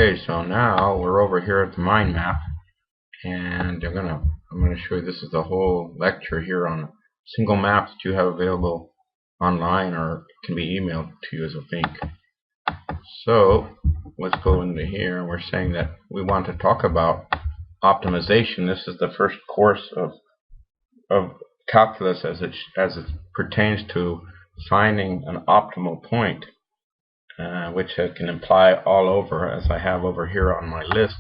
Okay, so now we're over here at the mind map, and I'm gonna show you, this is the whole lecture here on single maps that you have available online, or can be emailed to you as a link. So let's go into here, and we're saying that we want to talk about optimization. This is the first course of calculus as it pertains to finding an optimal point, which can apply all over, as I have over here on my list.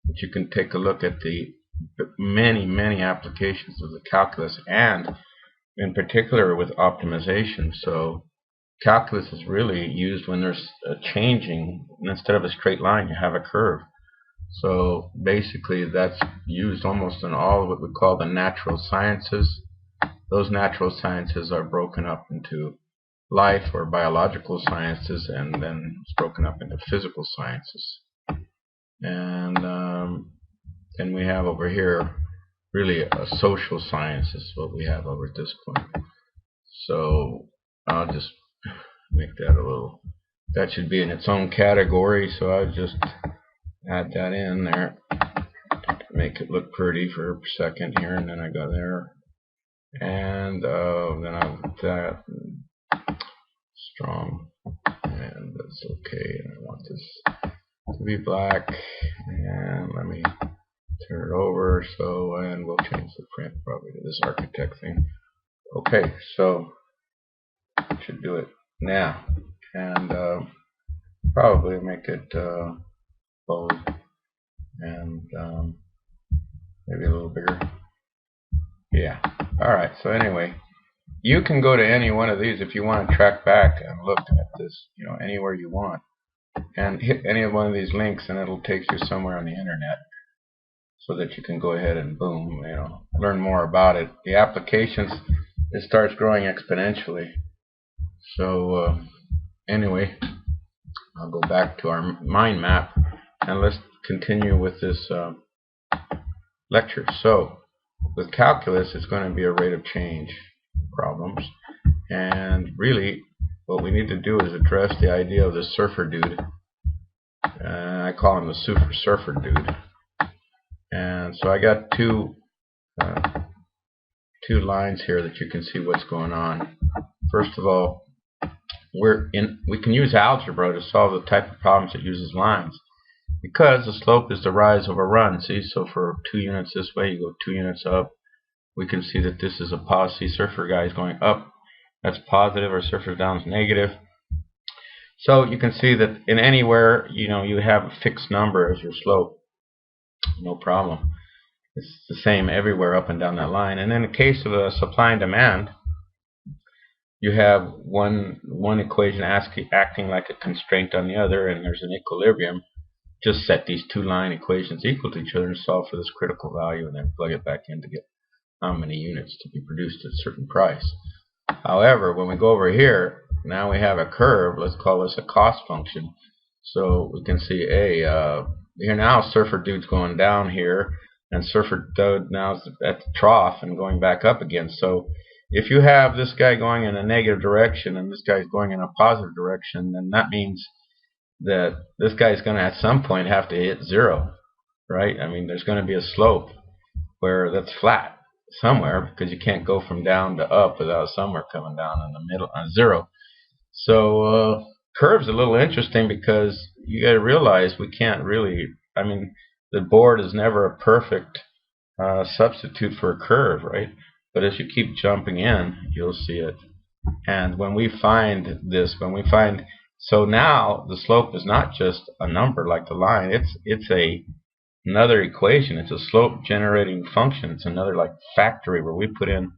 But you can take a look at the many applications of the calculus, and in particular with optimization. So calculus is really used when there's a changing, instead of a straight line you have a curve. So basically that's used almost in all of what we call the natural sciences. Those natural sciences are broken up into life or biological sciences, and then it's broken up into physical sciences. And then we have over here really a social science is what we have over at this point. So I'll just make that a little, that should be in its own category, so I'll just add that in there to make it look pretty for a second here, and then I go there, and then I'll put that strong, and that's okay. And I want this to be black, and let me turn it over, so, and we'll change the print probably to this architect thing. Okay, so I should do it now, and probably make it bold, and maybe a little bigger. Yeah. Alright, so anyway, you can go to any one of these if you want to track back and look at this, you know, anywhere you want, and hit any one of these links, and it'll take you somewhere on the internet, so that you can go ahead and boom, you know, learn more about it. The applications, it starts growing exponentially. So anyway, I'll go back to our mind map, and let's continue with this lecture. So with calculus, it's going to be a rate of change problems, and really what we need to do is address the idea of the surfer dude. I call him the surfer dude. And so I got two lines here that you can see what's going on. First of all, we can use algebra to solve the type of problems that uses lines, because the slope is the rise over run. See, so for 2 units this way, you go 2 units up. We can see that this is a positive. Surfer guy is going up, that's positive, or surfer down is negative. So you can see that in anywhere, you know, you have a fixed number as your slope. No problem. It's the same everywhere up and down that line. And in the case of a supply and demand, you have one equation acting like a constraint on the other, and there's an equilibrium. Just set these 2 line equations equal to each other and solve for this critical value, and then plug it back in to get how many units to be produced at a certain price. However, when we go over here, now we have a curve. Let's call this a cost function. So we can see here now surfer dude's going down here, and surfer dude now is at the trough and going back up again. So if you have this guy going in a negative direction and this guy's going in a positive direction, then that means that this guy's going to at some point have to hit 0, right? I mean, there's going to be a slope where that's flat somewhere, because you can't go from down to up without somewhere coming down in the middle on 0. So curve's a little interesting, because you got to realize we can't really, I mean, the board is never a perfect substitute for a curve, right? But as you keep jumping in, you'll see it. And when we find this, so now the slope is not just a number like the line, it's another equation. It's a slope generating function. It's another like factory where we put in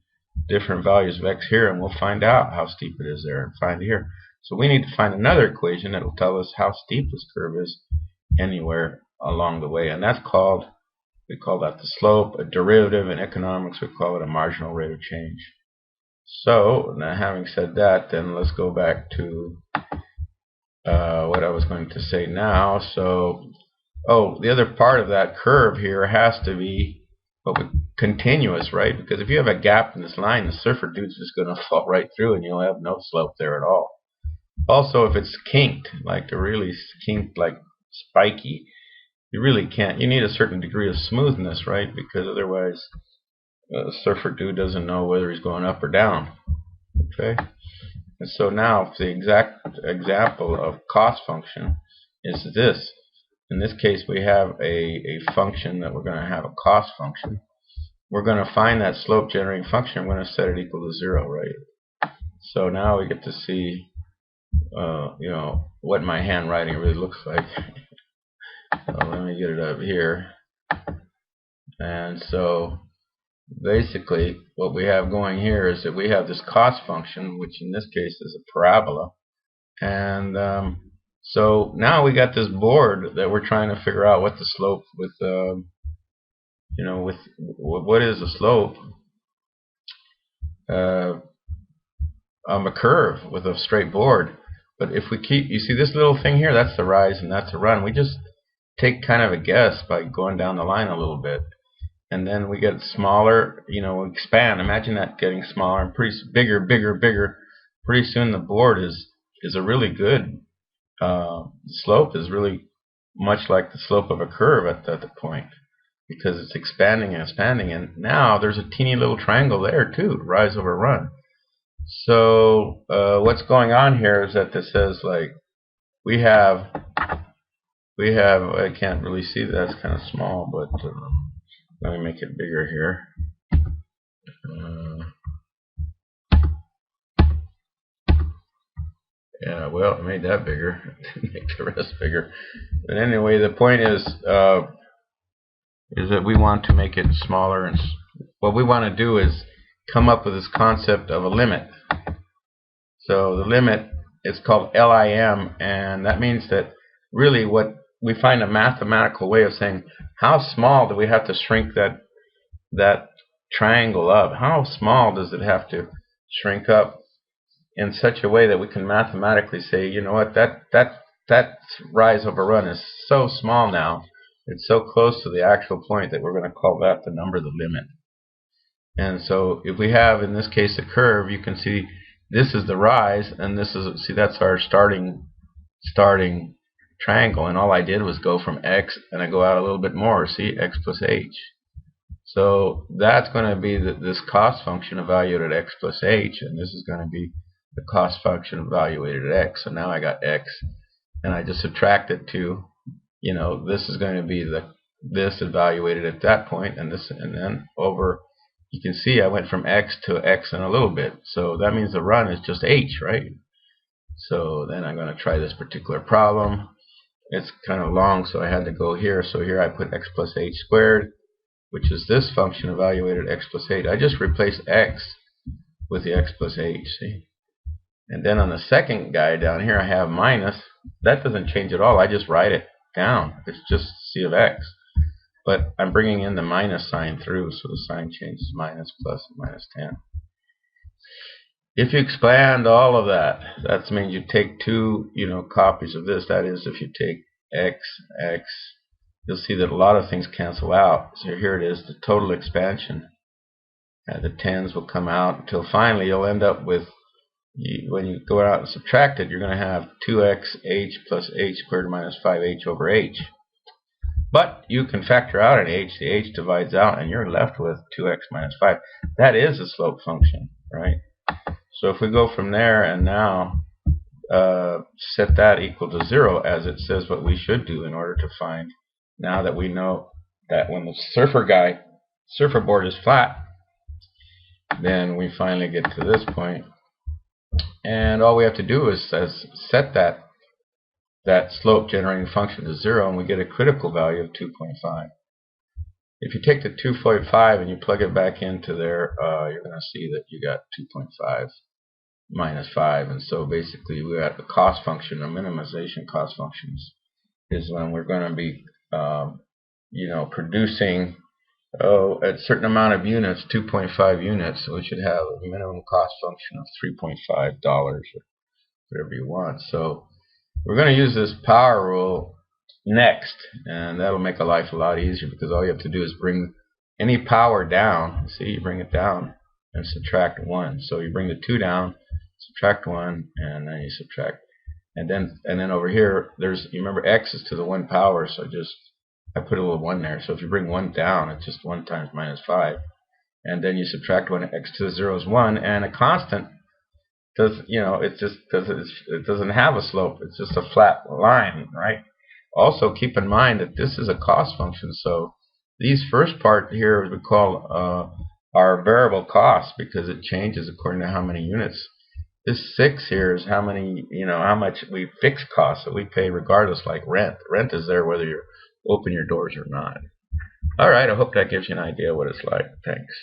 different values of x here, and we'll find out how steep it is there and find it here. So we need to find another equation that will tell us how steep this curve is anywhere along the way, and that's called, we call that the slope. A derivative in economics, we call it a marginal rate of change. So now, having said that, then let's go back to what I was going to say now. So the other part of that curve here has to be continuous, right? Because if you have a gap in this line, the surfer dude's just going to fall right through, and you'll have no slope there at all. Also, if it's kinked, like a really kinked, like spiky, you really can't. You need a certain degree of smoothness, right? Because otherwise, the surfer dude doesn't know whether he's going up or down. Okay. And so now the exact example of cost function is this. In this case, we have a function that we're going to have a cost function. We're going to find that slope generating function. We're going to set it equal to 0, right? So now we get to see, you know, what my handwriting really looks like. So let me get it up here. And so basically what we have going here is that we have this cost function, which in this case is a parabola. And so now we got this board that we're trying to figure out what the slope with, you know, with what is the slope of a curve with a straight board. But if we keep, you see this little thing here, that's the rise and that's the run. We just take kind of a guess by going down the line a little bit. And then we get smaller, you know, expand. Imagine that getting smaller and pretty bigger, bigger, bigger. Pretty soon the board is a really good slope is really much like the slope of a curve at that point, because it's expanding and expanding. And now there's a teeny little triangle there too, rise over run. So what's going on here is that this says, like, we have I can't really see that, that's kind of small, but let me make it bigger here. Yeah, well, I made that bigger. Didn't make the rest bigger. But anyway, the point is that we want to make it smaller, and what we want to do is come up with this concept of a limit. So the limit is called LIM, and that means that really what we find a mathematical way of saying how small do we have to shrink that triangle up? How small does it have to shrink up in such a way that we can mathematically say, you know what, that rise over run is so small now, it's so close to the actual point that we're going to call that the number of the limit. And so if we have, in this case, a curve, you can see this is the rise, and this is, see, that's our starting triangle, and all I did was go from x and I go out a little bit more, see, x plus h. So that's going to be this cost function evaluated at x plus h, and this is going to be the cost function evaluated at x. So now I got x, and I just subtracted 2. You know, this is going to be this evaluated at that point, and this, and then over. You can see I went from x to x and a little bit. So that means the run is just h, right? So then I'm going to try this particular problem. It's kind of long, so I had to go here. So here I put x plus h squared, which is this function evaluated x plus h. I just replaced x with the x plus h, see? And then on the second guy down here I have minus. That doesn't change at all. I just write it down. It's just c of x. But I'm bringing in the minus sign through, so the sign changes minus, plus, minus 10. If you expand all of that, that means you take 2, you know, copies of this. That is, if you take x, you'll see that a lot of things cancel out. So here it is, the total expansion. The 10s will come out until finally you'll end up with, when you go out and subtract it, you're going to have 2x h plus h squared minus 5h over h. But you can factor out an h, the h divides out, and you're left with 2x minus 5. That is a slope function, right? So if we go from there and now set that equal to 0, as it says what we should do in order to find, now that we know that when the surfer board is flat, then we finally get to this point. And all we have to do is set that slope generating function to 0, and we get a critical value of 2.5. If you take the 2.5 and you plug it back into there, you're going to see that you got 2.5 minus 5. And so basically we got the cost function, or minimization cost functions, is when we're going to be you know, producing a certain amount of units, 2.5 units, so we should have a minimum cost function of $3.5 or whatever you want. So we're going to use this power rule next, and that'll make life a lot easier, because all you have to do is bring any power down. See, you bring it down and subtract 1. So you bring the 2 down, subtract 1, and then you subtract. And then over here, you remember x is to the 1 power, so I put a little 1 there. So if you bring 1 down, it's just 1 times minus 5. And then you subtract 1, x to the 0 is 1, and a constant it doesn't have a slope. It's just a flat line, right? Also, keep in mind that this is a cost function, so these first part here we call our variable cost because it changes according to how many units. This 6 here is how much we fixed costs that we pay regardless, like rent. Rent is there whether you open your doors or not. All right, I hope that gives you an idea what it's like. Thanks.